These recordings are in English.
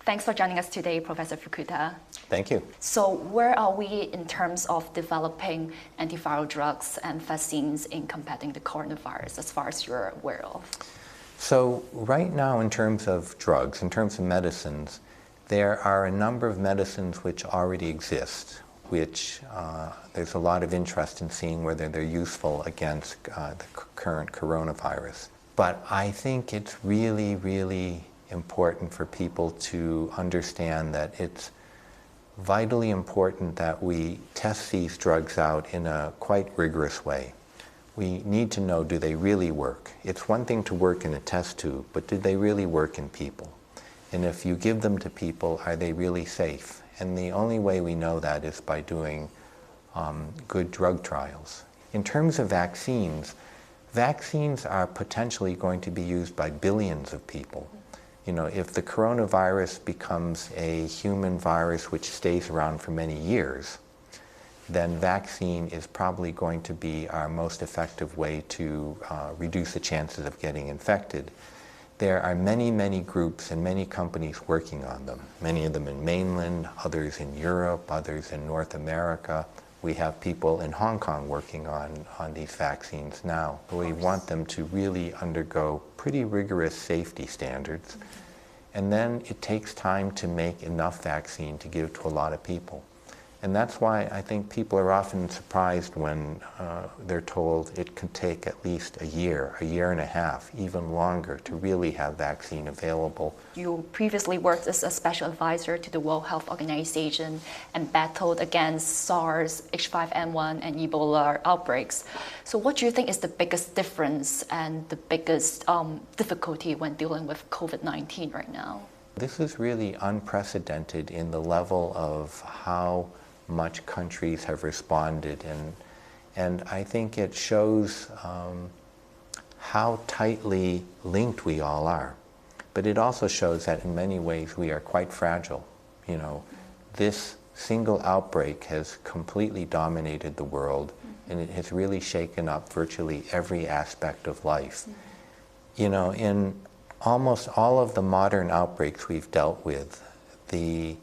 Thanks for joining us today, Professor Fukuda. Thank you. So where are we in terms of developing antiviral drugs and vaccines in combating the coronavirus, as far as you're aware of? So right now, in terms of drugs, in terms of medicines, there are a number of medicines which already exist, which there's a lot of interest in seeing whether they're useful against the current coronavirus. But I think it's really, really important for people to understand that it's vitally important that we test these drugs out in a quite rigorous way. We need to know, do they really work? It's one thing to work in a test tube, but do they really work in people? And if you give them to people, are they really safe? And the only way we know that is by doing good drug trials. In terms of vaccines, vaccines are potentially going to be used by billions of people. You know, if the coronavirus becomes a human virus which stays around for many years, then vaccine is probably going to be our most effective way to reduce the chances of getting infected. There are many, many groups and many companies working on them, many of them in mainland, others in Europe, others in North America. We have people in Hong Kong working on these vaccines now. We want them to really undergo pretty rigorous safety standards. And then it takes time to make enough vaccine to give to a lot of people. And that's why I think people are often surprised when they're told it can take at least a year and a half, even longer, to really have vaccine available. You previously worked as a special advisor to the World Health Organization and battled against SARS, H5N1, and Ebola outbreaks. So what do you think is the biggest difference and the biggest difficulty when dealing with COVID-19 right now? This is really unprecedented in the level of how much countries have responded, and I think it shows how tightly linked we all are. But it also shows that in many ways we are quite fragile. You know, this single outbreak has completely dominated the world, and it has really shaken up virtually every aspect of life. You know, in almost all of the modern outbreaks we've dealt with, the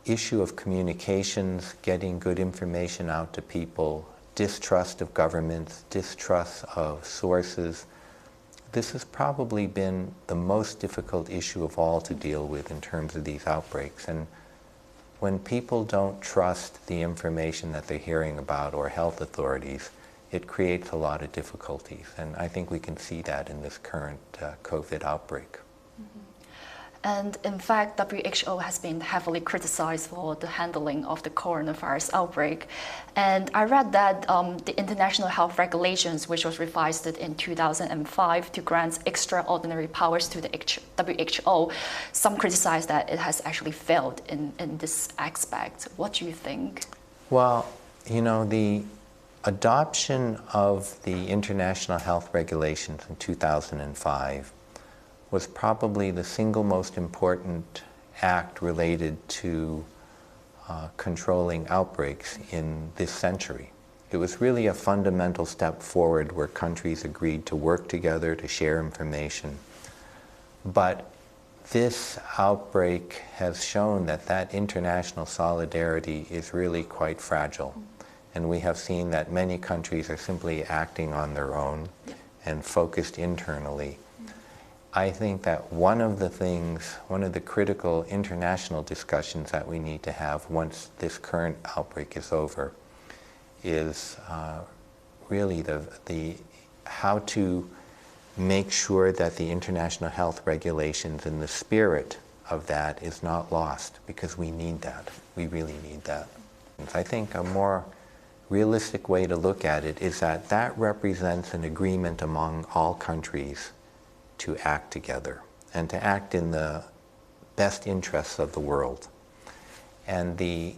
issue of communications, getting good information out to people, distrust of governments, distrust of sources, this has probably been the most difficult issue of all to deal with in terms of these outbreaks. And when people don't trust the information that they're hearing about or health authorities, it creates a lot of difficulties. And I think we can see that in this current COVID outbreak. And in fact, WHO has been heavily criticized for the handling of the coronavirus outbreak. And I read that the international health regulations, which was revised in 2005 to grant extraordinary powers to the WHO, some criticize that it has actually failed in this aspect. What do you think? Well, you know, the adoption of the international health regulations in 2005 was probably the single most important act related to controlling outbreaks in this century. It was really a fundamental step forward where countries agreed to work together to share information. But this outbreak has shown that that international solidarity is really quite fragile. And we have seen that many countries are simply acting on their own and focused internally. I think that one of the critical international discussions that we need to have once this current outbreak is over is really how to make sure that the international health regulations and the spirit of that is not lost, because we need that. We really need that. I think a more realistic way to look at it is that that represents an agreement among all countries to act together and to act in the best interests of the world. And the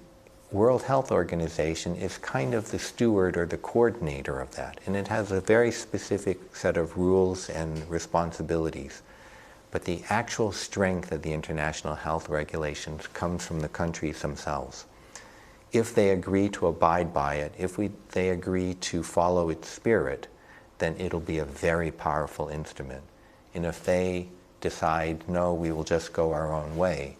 World Health Organization is kind of the steward or the coordinator of that. And it has a very specific set of rules and responsibilities. But the actual strength of the international health regulations comes from the countries themselves. If they agree to abide by it, if they agree to follow its spirit, then it'll be a very powerful instrument. And if they decide, no, we will just go our own way,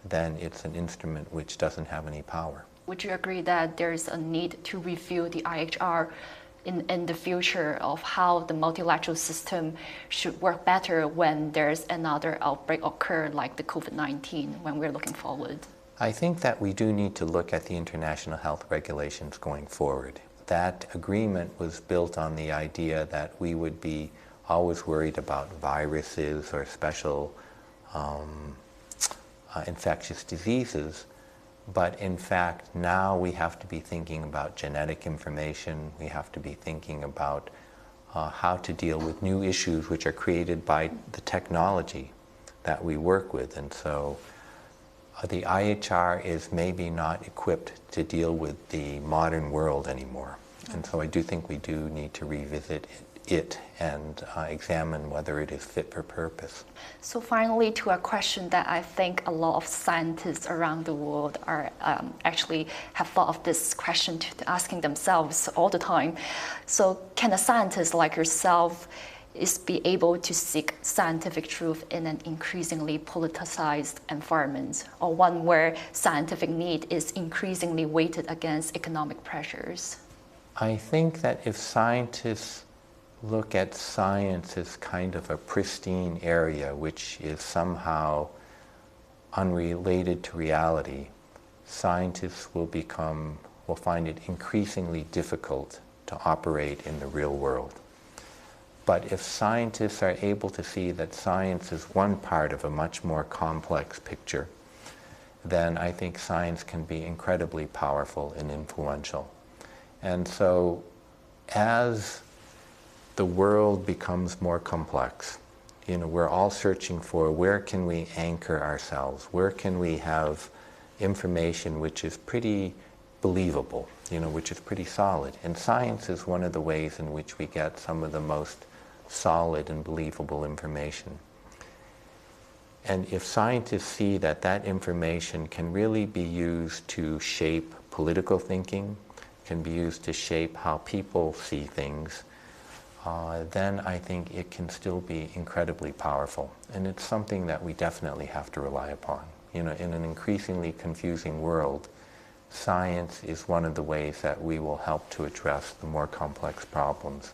then it's an instrument which doesn't have any power. Would you agree that there's a need to review the IHR in the future of how the multilateral system should work better when there's another outbreak occur like the COVID-19 when we're looking forward? I think that we do need to look at the international health regulations going forward. That agreement was built on the idea that we would be always worried about viruses or special infectious diseases. But in fact, now we have to be thinking about genetic information. We have to be thinking about how to deal with new issues which are created by the technology that we work with. And so the IHR is maybe not equipped to deal with the modern world anymore. And so I do think we do need to revisit it and examine whether it is fit for purpose. So finally, to a question that I think a lot of scientists around the world are actually have thought of this question asking themselves all the time. So can a scientist like yourself be able to seek scientific truth in an increasingly politicized environment, or one where scientific need is increasingly weighted against economic pressures? I think that if scientists look at science as kind of a pristine area which is somehow unrelated to reality, scientists will find it increasingly difficult to operate in the real world. But if scientists are able to see that science is one part of a much more complex picture, then I think science can be incredibly powerful and influential. And so as the world becomes more complex, we're all searching for where can we anchor ourselves, where can we have information which is pretty believable, which is pretty solid. And science is one of the ways in which we get some of the most solid and believable information. And if scientists see that that information can really be used to shape political thinking, can be used to shape how people see things, then I think it can still be incredibly powerful. And it's something that we definitely have to rely upon. In an increasingly confusing world, science is one of the ways that we will help to address the more complex problems.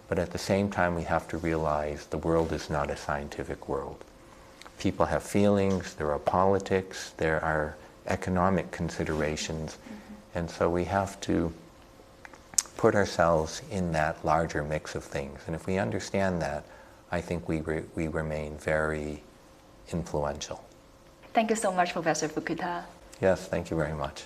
But at the same time, we have to realize the world is not a scientific world. People have feelings, there are politics, there are economic considerations, and so we have to put ourselves in that larger mix of things. And if we understand that, I think we remain very influential. Thank you so much, Professor Fukuda. Yes, thank you very much.